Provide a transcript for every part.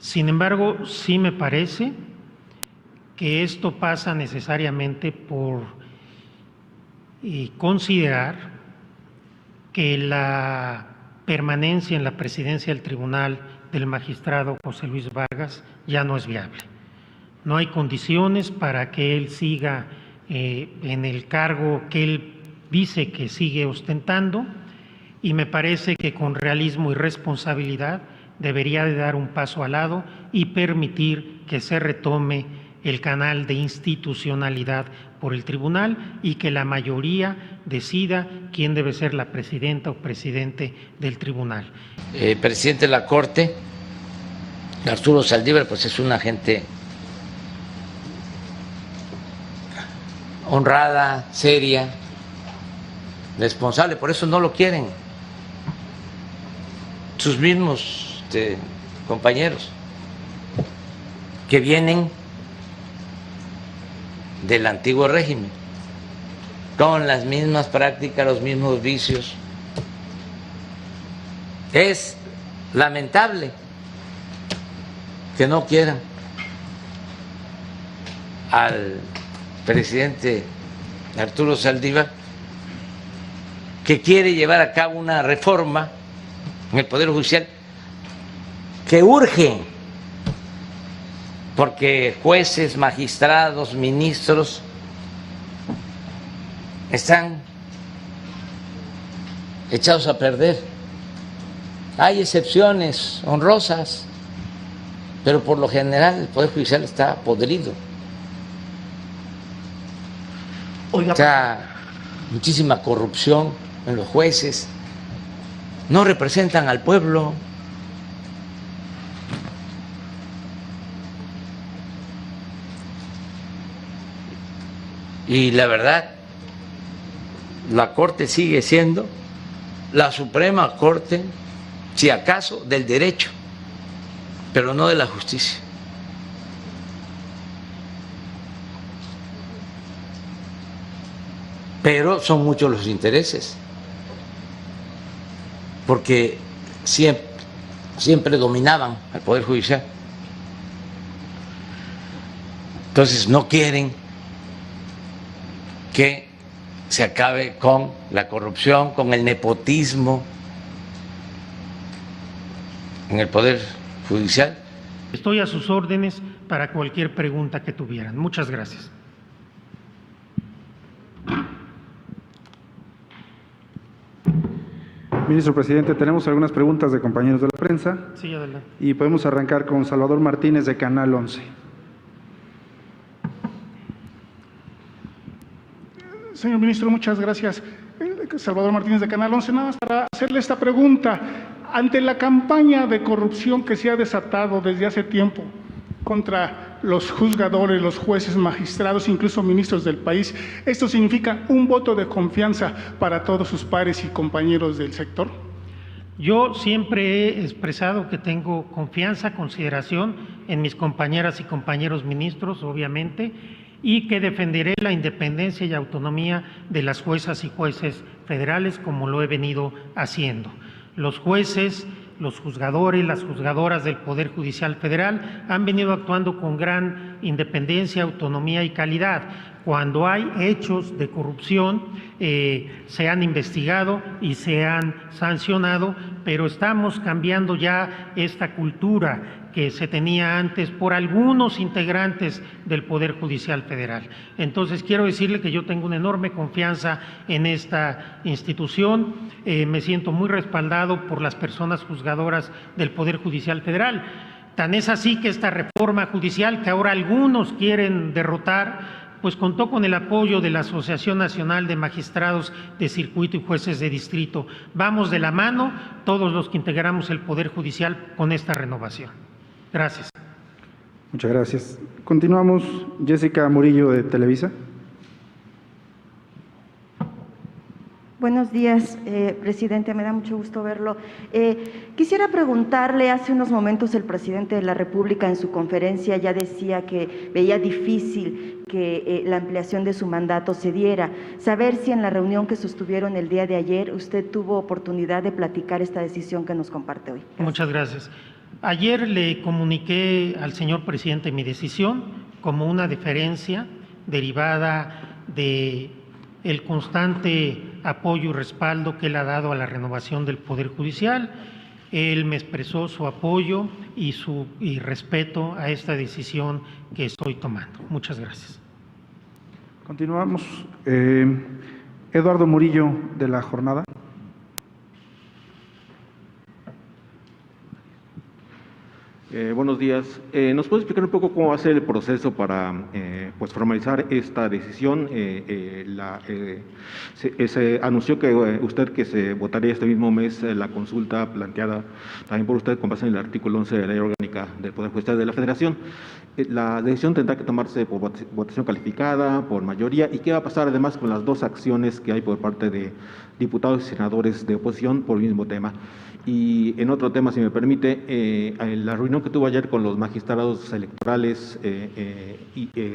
Sin embargo, sí me parece que esto pasa necesariamente por considerar que la permanencia en la presidencia del tribunal del magistrado José Luis Vargas ya no es viable. No hay condiciones para que él siga en el cargo que él dice que sigue ostentando, y me parece que con realismo y responsabilidad debería de dar un paso al lado y permitir que se retome el canal de institucionalidad por el tribunal y que la mayoría decida quién debe ser la presidenta o presidente del tribunal. El presidente de la Corte, Arturo Saldívar, pues es una gente honrada, seria, responsable, por eso no lo quieren sus mismos compañeros que vienen del antiguo régimen, con las mismas prácticas, los mismos vicios. Es lamentable que no quieran al presidente Arturo Saldívar, que quiere llevar a cabo una reforma en el Poder Judicial que urge, porque jueces, magistrados, ministros están echados a perder. Hay excepciones honrosas, pero por lo general el Poder Judicial está podrido. O sea, muchísima corrupción en los jueces, no representan al pueblo. Y la verdad, la Corte sigue siendo la Suprema Corte, si acaso, del derecho, pero no de la justicia. Pero son muchos los intereses, porque siempre dominaban al Poder Judicial. Entonces no quieren que se acabe con la corrupción, con el nepotismo en el Poder Judicial. Estoy a sus órdenes para cualquier pregunta que tuvieran. Muchas gracias. Ministro Presidente, tenemos algunas preguntas de compañeros de la prensa. Sí, adelante. Y podemos arrancar con Salvador Martínez de Canal 11. Señor Ministro, muchas gracias. Salvador Martínez de Canal 11, nada más para hacerle esta pregunta. Ante la campaña de corrupción que se ha desatado desde hace tiempo contra los juzgadores, los jueces, magistrados, incluso ministros del país, ¿esto significa un voto de confianza para todos sus pares y compañeros del sector? Yo siempre he expresado que tengo confianza, consideración en mis compañeras y compañeros ministros, obviamente, y que defenderé la independencia y autonomía de las juezas y jueces federales, como lo he venido haciendo. Los jueces, los juzgadores, las juzgadoras del Poder Judicial Federal han venido actuando con gran independencia, autonomía y calidad. Cuando hay hechos de corrupción, se han investigado y se han sancionado, pero estamos cambiando ya esta cultura que se tenía antes por algunos integrantes del Poder Judicial Federal. Entonces, quiero decirle que yo tengo una enorme confianza en esta institución, me siento muy respaldado por las personas juzgadoras del Poder Judicial Federal. Tan es así que esta reforma judicial que ahora algunos quieren derrotar, pues contó con el apoyo de la Asociación Nacional de Magistrados de Circuito y Jueces de Distrito. Vamos de la mano todos los que integramos el Poder Judicial con esta renovación. Gracias. Muchas gracias. Continuamos. Jessica Murillo, de Televisa. Buenos días, presidente, me da mucho gusto verlo. Quisiera preguntarle, hace unos momentos el presidente de la República en su conferencia ya decía que veía difícil que la ampliación de su mandato se diera. Saber si en la reunión que sostuvieron el día de ayer usted tuvo oportunidad de platicar esta decisión que nos comparte hoy. Gracias. Muchas gracias. Ayer le comuniqué al señor presidente mi decisión como una deferencia derivada de el constante apoyo y respaldo que él ha dado a la renovación del Poder Judicial. Él me expresó su apoyo y respeto a esta decisión que estoy tomando. Muchas gracias. Continuamos. Eduardo Murillo, de La Jornada. Buenos días. ¿Nos puede explicar un poco cómo va a ser el proceso para pues formalizar esta decisión? Se anunció que que se votaría este mismo mes la consulta planteada también por usted con base en el artículo 11 de la Ley Orgánica del Poder Judicial de la Federación. La decisión tendrá que tomarse por votación calificada, por mayoría. ¿Y qué va a pasar además con las dos acciones que hay por parte de diputados y senadores de oposición por el mismo tema? Y en otro tema, si me permite, la reunión que tuvo ayer con los magistrados electorales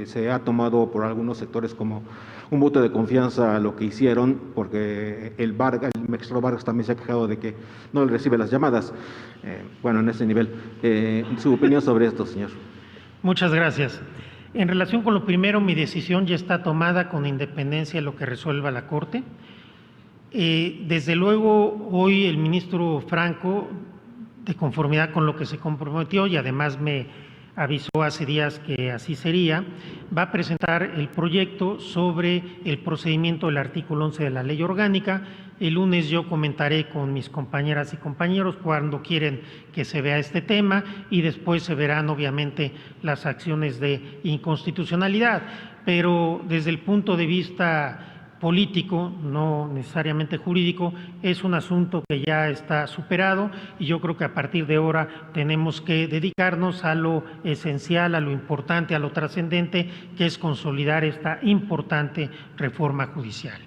se ha tomado por algunos sectores como un voto de confianza a lo que hicieron, porque el magistrado Vargas también se ha quejado de que no le recibe las llamadas. Bueno, en ese nivel. ¿Su opinión sobre esto, señor? Muchas gracias. En relación con lo primero, mi decisión ya está tomada con independencia de lo que resuelva la Corte. Desde luego, hoy el ministro Franco, de conformidad con lo que se comprometió y además me avisó hace días que así sería, va a presentar el proyecto sobre el procedimiento del artículo 11 de la Ley Orgánica. El lunes yo comentaré con mis compañeras y compañeros cuando quieren que se vea este tema y después se verán obviamente las acciones de inconstitucionalidad. Pero desde el punto de vista político, no necesariamente jurídico, es un asunto que ya está superado y yo creo que a partir de ahora tenemos que dedicarnos a lo esencial, a lo importante, a lo trascendente, que es consolidar esta importante reforma judicial.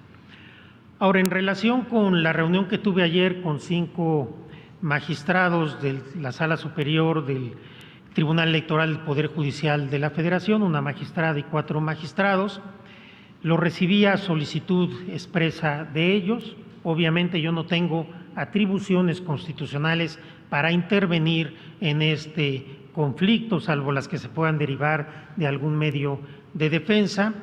Ahora, en relación con la reunión que tuve ayer con 5 magistrados de la Sala Superior del Tribunal Electoral del Poder Judicial de la Federación, una magistrada y 4 magistrados, lo recibí a solicitud expresa de ellos. Obviamente yo no tengo atribuciones constitucionales para intervenir en este conflicto, salvo las que se puedan derivar de algún medio de defensa,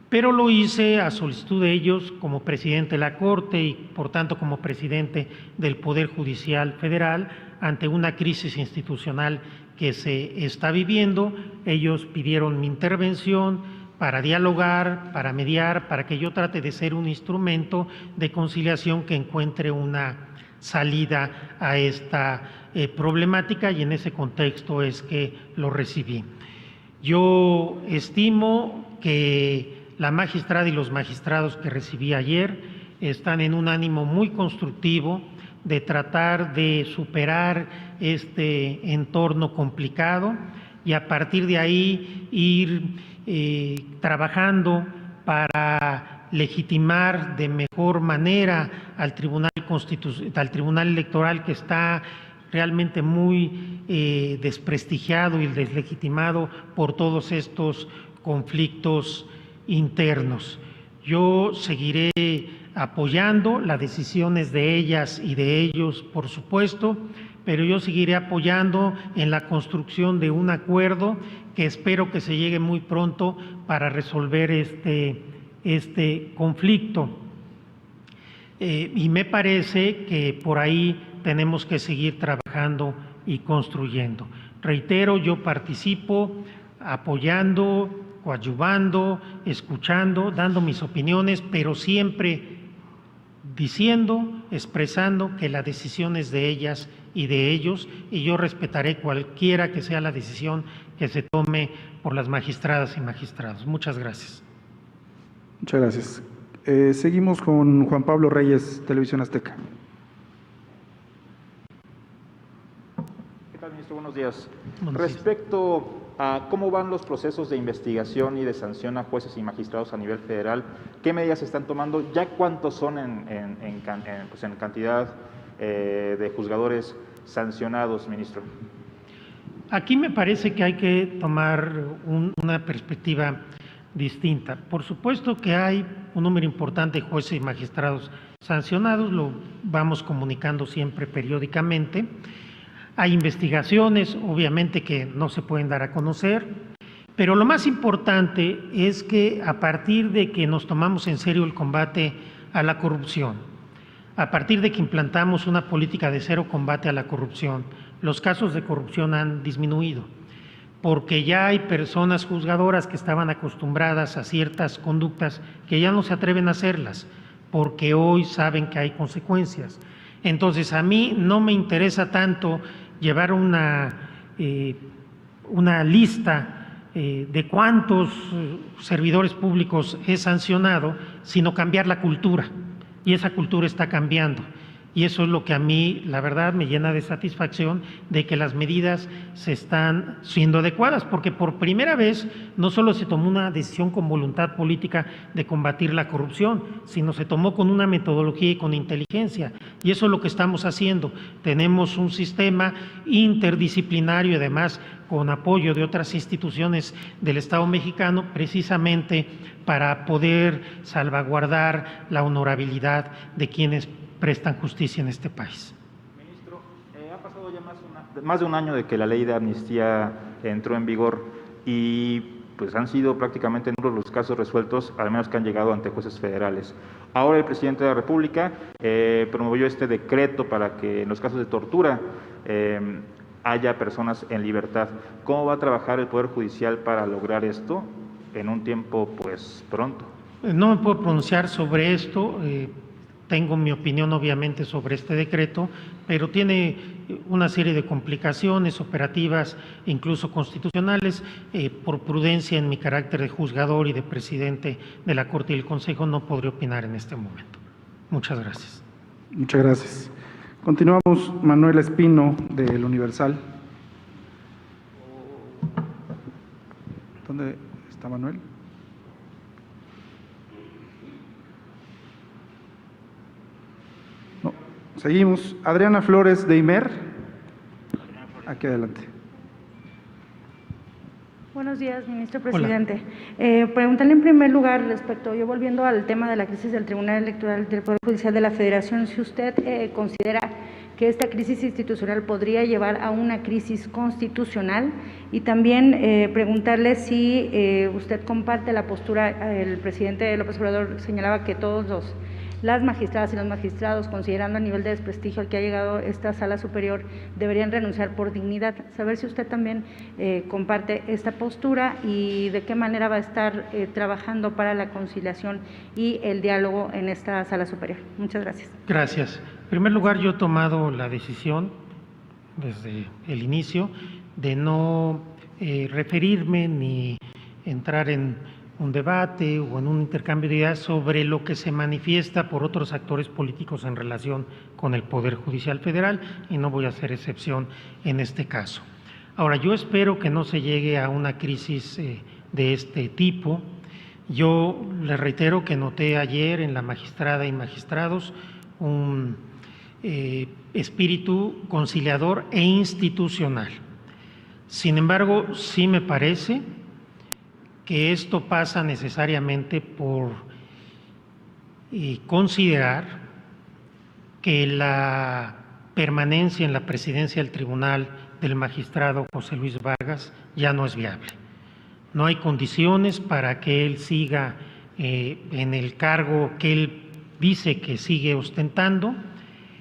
pero lo hice a solicitud de ellos como presidente de la Corte y por tanto como presidente del Poder Judicial Federal ante una crisis institucional que se está viviendo. Ellos pidieron mi intervención para dialogar, para mediar, para que yo trate de ser un instrumento de conciliación que encuentre una salida a esta problemática y en ese contexto es que lo recibí. Yo estimo que la magistrada y los magistrados que recibí ayer están en un ánimo muy constructivo de tratar de superar este entorno complicado y a partir de ahí ir trabajando para legitimar de mejor manera al Tribunal Electoral, que está realmente muy desprestigiado y deslegitimado por todos estos conflictos internos. Yo seguiré apoyando las decisiones de ellas y de ellos, por supuesto, pero yo seguiré apoyando en la construcción de un acuerdo que espero que se llegue muy pronto para resolver este conflicto. Y me parece que por ahí tenemos que seguir trabajando y construyendo. Reitero, yo participo apoyando, coadyuvando, escuchando, dando mis opiniones, pero siempre diciendo, expresando que la decisión es de ellas y de ellos, y yo respetaré cualquiera que sea la decisión que se tome por las magistradas y magistrados. Muchas gracias. Muchas gracias. Seguimos con Juan Pablo Reyes, Televisión Azteca. ¿Qué tal, ministro? Buenos días. Buenos días. Respecto a cómo van los procesos de investigación y de sanción a jueces y magistrados a nivel federal, ¿qué medidas se están tomando? ¿Ya cuántos son en cantidad de juzgadores sancionados, ministro? Aquí me parece que hay que tomar una perspectiva distinta. Por supuesto que hay un número importante de jueces y magistrados sancionados, lo vamos comunicando siempre periódicamente. Hay investigaciones, obviamente, que no se pueden dar a conocer, pero lo más importante es que a partir de que nos tomamos en serio el combate a la corrupción, a partir de que implantamos una política de cero combate a la corrupción, los casos de corrupción han disminuido, porque ya hay personas juzgadoras que estaban acostumbradas a ciertas conductas que ya no se atreven a hacerlas, porque hoy saben que hay consecuencias. Entonces, a mí no me interesa tanto llevar una lista de cuántos servidores públicos he sancionado, sino cambiar la cultura, y esa cultura está cambiando. Y eso es lo que a mí, la verdad, me llena de satisfacción de que las medidas se están siendo adecuadas, porque por primera vez no solo se tomó una decisión con voluntad política de combatir la corrupción, sino se tomó con una metodología y con inteligencia. Y eso es lo que estamos haciendo. Tenemos un sistema interdisciplinario y además con apoyo de otras instituciones del Estado mexicano, precisamente para poder salvaguardar la honorabilidad de quienes prestan justicia en este país. Ministro, ha pasado ya más de un año de que la ley de amnistía entró en vigor y pues han sido prácticamente nulos los casos resueltos, al menos que han llegado ante jueces federales. Ahora el presidente de la República promovió este decreto para que en los casos de tortura haya personas en libertad. ¿Cómo va a trabajar el Poder Judicial para lograr esto en un tiempo pues pronto? No me puedo pronunciar sobre esto. Tengo mi opinión obviamente sobre este decreto, pero tiene una serie de complicaciones operativas, incluso constitucionales. Por prudencia en mi carácter de juzgador y de presidente de la Corte y el Consejo no podré opinar en este momento. Muchas gracias. Muchas gracias. Continuamos, Manuel Espino, del Universal. ¿Dónde está Manuel? No. Seguimos. Adriana Flores, de Imer. Aquí adelante. Buenos días, ministro presidente. Preguntarle en primer lugar respecto, yo volviendo al tema de la crisis del Tribunal Electoral del Poder Judicial de la Federación, si usted considera que esta crisis institucional podría llevar a una crisis constitucional, y también preguntarle si usted comparte la postura. El presidente López Obrador señalaba que todos las magistradas y los magistrados, considerando el nivel de desprestigio al que ha llegado esta sala superior, deberían renunciar por dignidad. Saber si usted también comparte esta postura y de qué manera va a estar trabajando para la conciliación y el diálogo en esta sala superior. Muchas gracias. Gracias. En primer lugar, yo he tomado la decisión desde el inicio de no referirme ni entrar en un debate o en un intercambio de ideas sobre lo que se manifiesta por otros actores políticos en relación con el Poder Judicial Federal, y no voy a hacer excepción en este caso. Ahora, yo espero que no se llegue a una crisis de este tipo. Yo le reitero que noté ayer en la magistrada y magistrados un espíritu conciliador e institucional. Sin embargo, sí me parece que esto pasa necesariamente por considerar que la permanencia en la presidencia del tribunal del magistrado José Luis Vargas ya no es viable. No hay condiciones para que él siga en el cargo que él dice que sigue ostentando,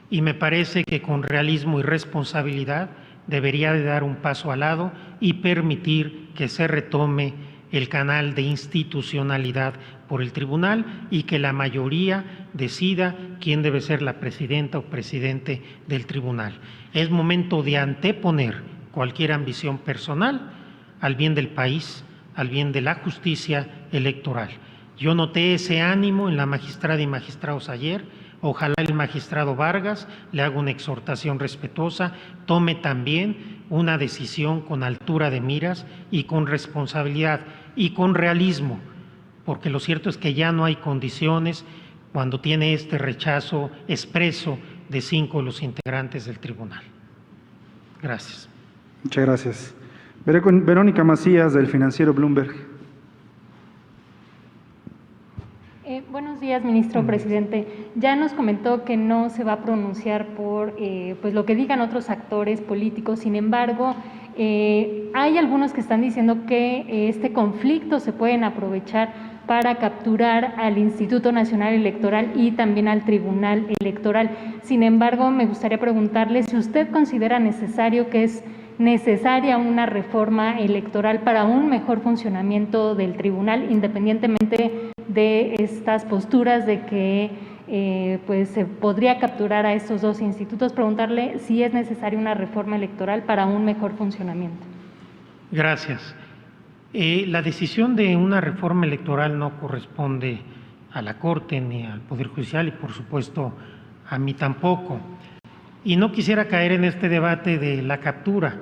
y me parece que con realismo y responsabilidad debería de dar un paso al lado y permitir que se retome el canal de institucionalidad por el tribunal y que la mayoría decida quién debe ser la presidenta o presidente del tribunal. Es momento de anteponer cualquier ambición personal al bien del país, al bien de la justicia electoral. Yo noté ese ánimo en la magistrada y magistrados ayer. Ojalá el magistrado Vargas, le haga una exhortación respetuosa, tome también una decisión con altura de miras y con responsabilidad y con realismo, porque lo cierto es que ya no hay condiciones cuando tiene este rechazo expreso de 5 de los integrantes del tribunal. Gracias. Muchas gracias. Veré con Verónica Macías, del financiero Bloomberg. Buenos días. días, ministro presidente. Ya nos comentó que no se va a pronunciar por pues lo que digan otros actores políticos. Sin embargo, hay algunos que están diciendo que este conflicto se pueden aprovechar para capturar al Instituto Nacional Electoral y también al Tribunal Electoral. Sin embargo, me gustaría preguntarle si usted considera necesario que es necesaria una reforma electoral para un mejor funcionamiento del tribunal, independientemente de estas posturas de que pues se podría capturar a estos dos institutos. Preguntarle si es necesaria una reforma electoral para un mejor funcionamiento. Gracias. La decisión de una reforma electoral no corresponde a la Corte ni al Poder Judicial y, por supuesto, a mí tampoco. Y no quisiera caer en este debate de la captura,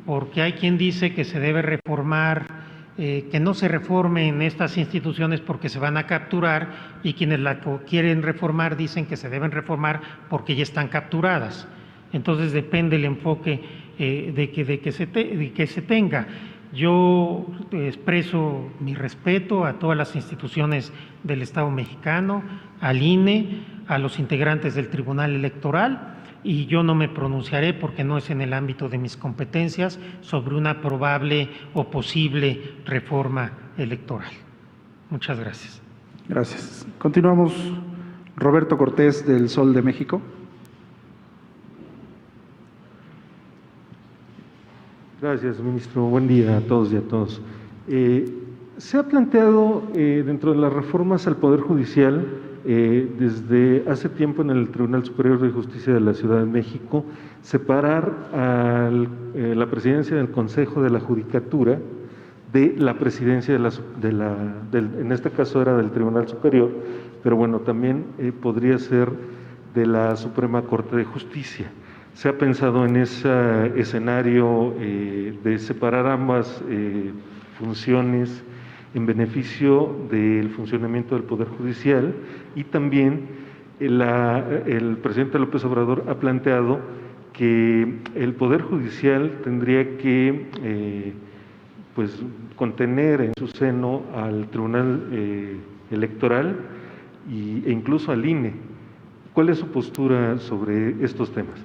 porque hay quien dice que se debe reformar, que no se reformen estas instituciones porque se van a capturar, y quienes la quieren reformar dicen que se deben reformar porque ya están capturadas. Entonces depende el enfoque de que se tenga. Yo expreso mi respeto a todas las instituciones del Estado mexicano, al INE, a los integrantes del Tribunal Electoral, y yo no me pronunciaré porque no es en el ámbito de mis competencias sobre una probable o posible reforma electoral. Muchas gracias. Gracias. Continuamos. Roberto Cortés, del Sol de México. Gracias, ministro. Buen día a todos y a todas. Se ha planteado dentro de las reformas al Poder Judicial, desde hace tiempo en el Tribunal Superior de Justicia de la Ciudad de México, separar la presidencia del Consejo de la Judicatura de la presidencia en este caso era del Tribunal Superior, pero bueno, también podría ser de la Suprema Corte de Justicia. ¿Se ha pensado en ese escenario de separar ambas funciones en beneficio del funcionamiento del Poder Judicial? Y también el presidente López Obrador ha planteado que el Poder Judicial tendría que pues, contener en su seno al Tribunal Electoral e incluso al INE. ¿Cuál es su postura sobre estos temas?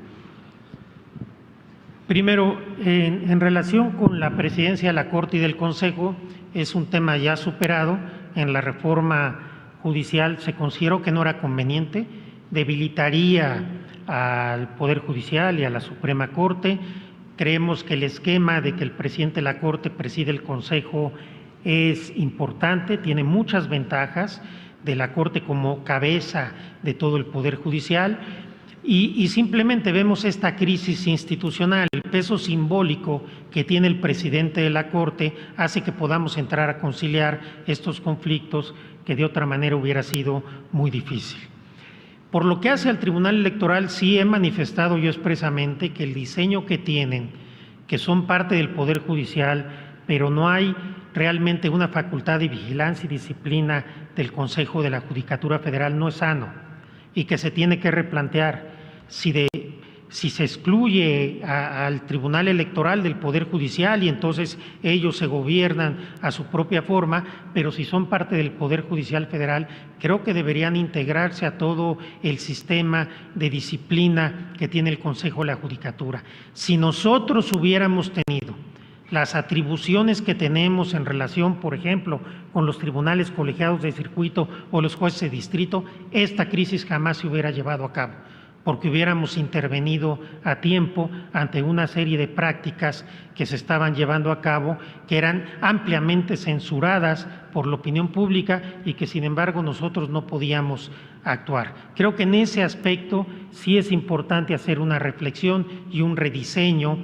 Primero, en relación con la presidencia de la Corte y del Consejo, es un tema ya superado. En la reforma judicial se consideró que no era conveniente, debilitaría al Poder Judicial y a la Suprema Corte. Creemos que el esquema de que el presidente de la Corte preside el Consejo es importante, tiene muchas ventajas de la Corte como cabeza de todo el Poder Judicial. Y simplemente vemos esta crisis institucional, el peso simbólico que tiene el presidente de la Corte hace que podamos entrar a conciliar estos conflictos que de otra manera hubiera sido muy difícil. Por lo que hace al Tribunal Electoral, sí he manifestado yo expresamente que el diseño que tienen, que son parte del Poder Judicial, pero no hay realmente una facultad de vigilancia y disciplina del Consejo de la Judicatura Federal, no es sano y que se tiene que replantear. Si se excluye al Tribunal Electoral del Poder Judicial y entonces ellos se gobiernan a su propia forma, pero si son parte del Poder Judicial Federal, creo que deberían integrarse a todo el sistema de disciplina que tiene el Consejo de la Judicatura. Si nosotros hubiéramos tenido las atribuciones que tenemos en relación, por ejemplo, con los tribunales colegiados de circuito o los jueces de distrito, esta crisis jamás se hubiera llevado a cabo, porque hubiéramos intervenido a tiempo ante una serie de prácticas que se estaban llevando a cabo, que eran ampliamente censuradas por la opinión pública y que sin embargo nosotros no podíamos actuar. Creo que en ese aspecto sí es importante hacer una reflexión y un rediseño,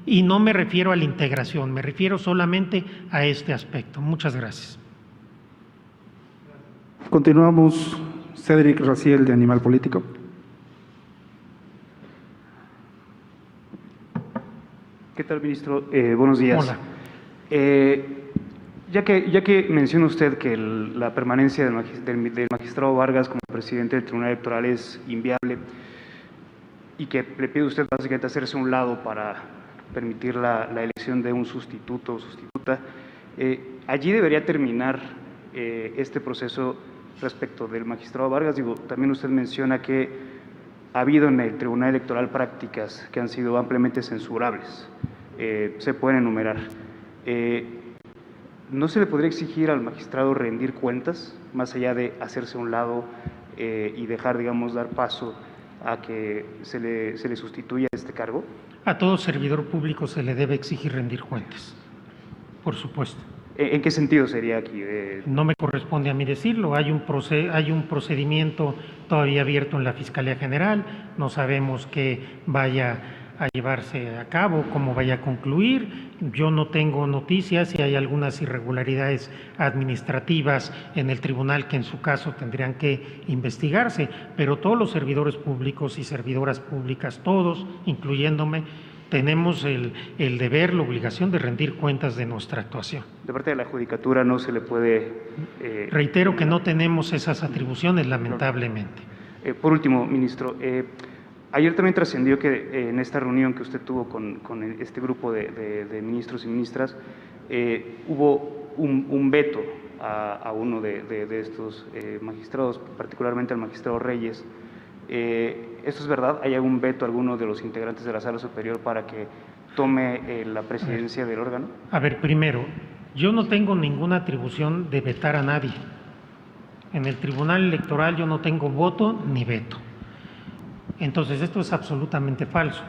y no me refiero a la integración, me refiero solamente a este aspecto. Muchas gracias. Continuamos. Cédric Raciel, de Animal Político. ¿Qué tal, ministro? Buenos días. Hola. Ya que menciona usted que la permanencia del magistrado Vargas como presidente del Tribunal Electoral es inviable y que le pide usted básicamente hacerse a un lado para permitir la elección de un sustituto o sustituta, allí debería terminar este proceso respecto del magistrado Vargas. Digo, también usted menciona que ha habido en el Tribunal Electoral prácticas que han sido ampliamente censurables. Se pueden enumerar. ¿No se le podría exigir al magistrado rendir cuentas, más allá de hacerse a un lado y dejar, digamos, dar paso a que se le sustituya este cargo? A todo servidor público se le debe exigir rendir cuentas, por supuesto. ¿En qué sentido sería aquí? No me corresponde a mí decirlo. Hay un procedimiento todavía abierto en la Fiscalía General. No sabemos que vaya a llevarse a cabo, cómo vaya a concluir. Yo no tengo noticias si hay algunas irregularidades administrativas en el tribunal que en su caso tendrían que investigarse, pero todos los servidores públicos y servidoras públicas, todos, incluyéndome, tenemos el deber, la obligación de rendir cuentas de nuestra actuación. De parte de la Judicatura no se le puede… Reitero que no tenemos esas atribuciones, lamentablemente. Por último, ministro, ayer también trascendió que en esta reunión que usted tuvo con este grupo de ministros y ministras, hubo un veto a uno de estos magistrados, particularmente al magistrado Reyes. ¿Esto es verdad? ¿Hay algún veto a alguno de los integrantes de la Sala Superior para que tome la presidencia del órgano? A ver, primero, yo no tengo ninguna atribución de vetar a nadie. En el Tribunal Electoral yo no tengo voto ni veto. Entonces, esto es absolutamente falso.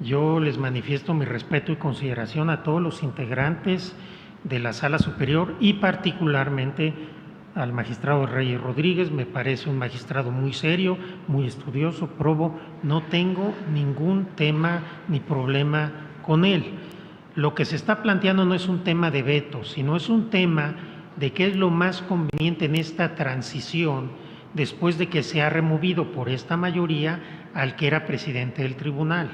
Yo les manifiesto mi respeto y consideración a todos los integrantes de la Sala Superior y particularmente al magistrado Reyes Rodríguez. Me parece un magistrado muy serio, muy estudioso, probo. No tengo ningún tema ni problema con él. Lo que se está planteando no es un tema de veto, sino es un tema de qué es lo más conveniente en esta transición después de que se ha removido por esta mayoría al que era presidente del tribunal.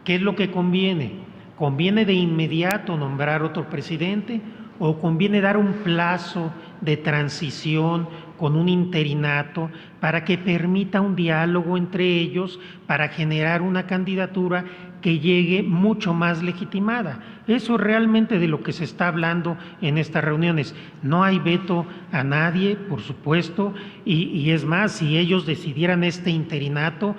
¿Qué es lo que conviene? ¿Conviene de inmediato nombrar otro presidente o conviene dar un plazo de transición con un interinato para que permita un diálogo entre ellos para generar una candidatura que llegue mucho más legitimada? Eso es realmente de lo que se está hablando en estas reuniones. No hay veto a nadie, por supuesto, y es más, si ellos decidieran este interinato,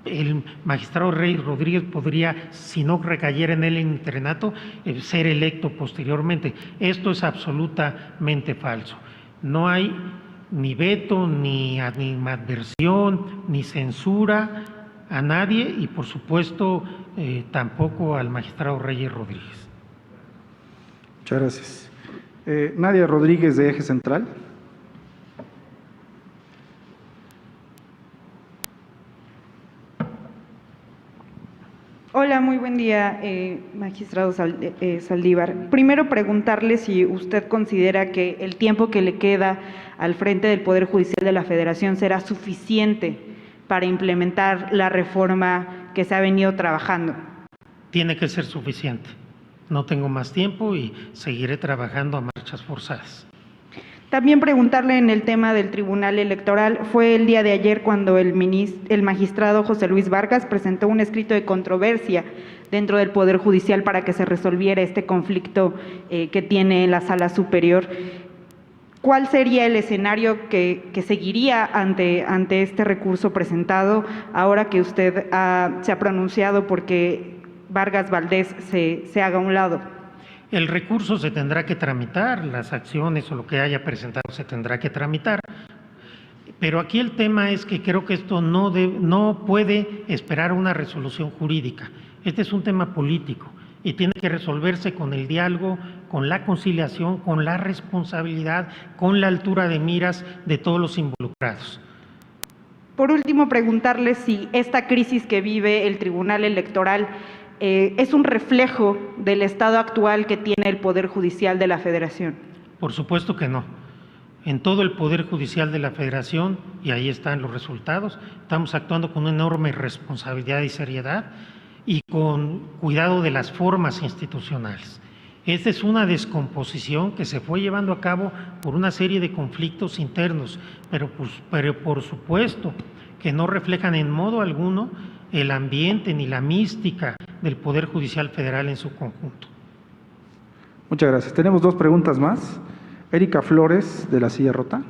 el magistrado Reyes Rodríguez podría, si no recayera en él el interinato, ser electo posteriormente. Esto es absolutamente falso. No hay ni veto, ni animadversión, ni censura a nadie y, por supuesto, tampoco al magistrado Reyes Rodríguez. Muchas gracias. Nadia Rodríguez, de Eje Central. Hola, muy buen día, magistrado Saldívar. Primero, preguntarle si usted considera que el tiempo que le queda al frente del Poder Judicial de la Federación será suficiente para implementar la reforma que se ha venido trabajando. Tiene que ser suficiente. No tengo más tiempo y seguiré trabajando a marchas forzadas. También preguntarle en el tema del Tribunal Electoral. Fue el día de ayer cuando el magistrado José Luis Vargas presentó un escrito de controversia dentro del Poder Judicial para que se resolviera este conflicto que tiene la Sala Superior. ¿Cuál sería el escenario que seguiría ante este recurso presentado ahora que usted se ha pronunciado porque Vargas Valdés se haga a un lado? El recurso se tendrá que tramitar, las acciones o lo que haya presentado se tendrá que tramitar, pero aquí el tema es que creo que esto no puede esperar una resolución jurídica. Este es un tema político y tiene que resolverse con el diálogo, con la conciliación, con la responsabilidad, con la altura de miras de todos los involucrados. Por último, preguntarle si esta crisis que vive el Tribunal Electoral es un reflejo del estado actual que tiene el Poder Judicial de la Federación. Por supuesto que no. En todo el Poder Judicial de la Federación, y ahí están los resultados, estamos actuando con una enorme responsabilidad y seriedad y con cuidado de las formas institucionales. Esta es una descomposición que se fue llevando a cabo por una serie de conflictos internos, pero por supuesto que no reflejan en modo alguno el ambiente ni la mística del Poder Judicial Federal en su conjunto. Muchas gracias. Tenemos dos preguntas más. Erika Flores, de La Silla Rota.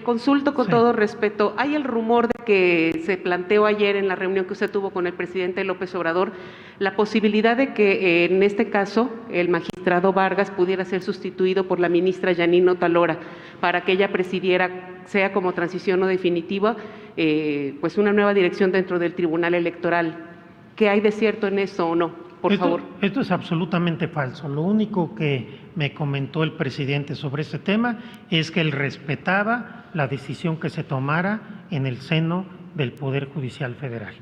Le consulto con todo respeto, hay el rumor de que se planteó ayer en la reunión que usted tuvo con el presidente López Obrador, la posibilidad de que en este caso el magistrado Vargas pudiera ser sustituido por la ministra Yanino Talora, para que ella presidiera, sea como transición o definitiva, pues una nueva dirección dentro del Tribunal Electoral. ¿Qué hay de cierto en eso o no? Por favor. Esto es absolutamente falso. Lo único que me comentó el presidente sobre este tema es que él respetaba la decisión que se tomara en el seno del Poder Judicial Federal.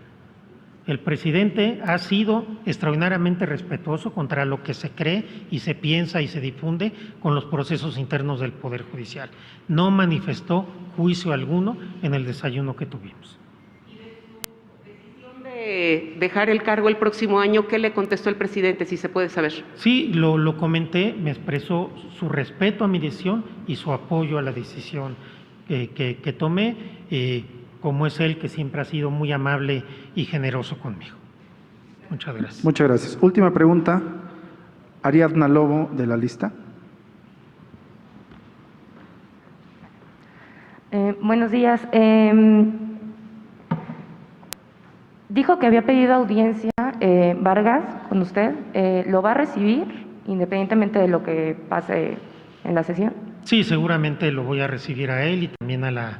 El presidente ha sido extraordinariamente respetuoso contra lo que se cree y se piensa y se difunde con los procesos internos del Poder Judicial. No manifestó juicio alguno en el desayuno que tuvimos. Dejar el cargo el próximo año, ¿qué le contestó el presidente, si se puede saber? Sí, lo comenté, me expresó su respeto a mi decisión y su apoyo a la decisión que tomé, como es él, que siempre ha sido muy amable y generoso conmigo. Muchas gracias. Muchas gracias. Última pregunta, Ariadna Lobo, de la lista. Buenos días. Dijo que había pedido audiencia Vargas con usted. ¿Lo va a recibir independientemente de lo que pase en la sesión? Sí, seguramente lo voy a recibir a él y también a la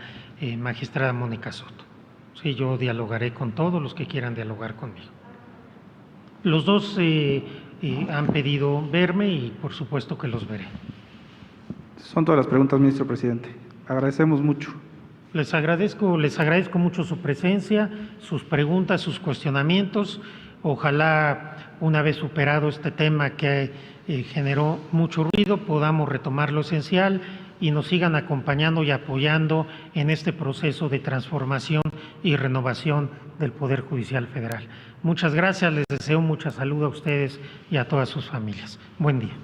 magistrada Mónica Soto. Sí, yo dialogaré con todos los que quieran dialogar conmigo. Los dos han pedido verme y por supuesto que los veré. Son todas las preguntas, ministro presidente. Agradecemos mucho. Les agradezco mucho su presencia, sus preguntas, sus cuestionamientos. Ojalá, una vez superado este tema que generó mucho ruido, podamos retomar lo esencial y nos sigan acompañando y apoyando en este proceso de transformación y renovación del Poder Judicial Federal. Muchas gracias, les deseo mucha salud a ustedes y a todas sus familias. Buen día.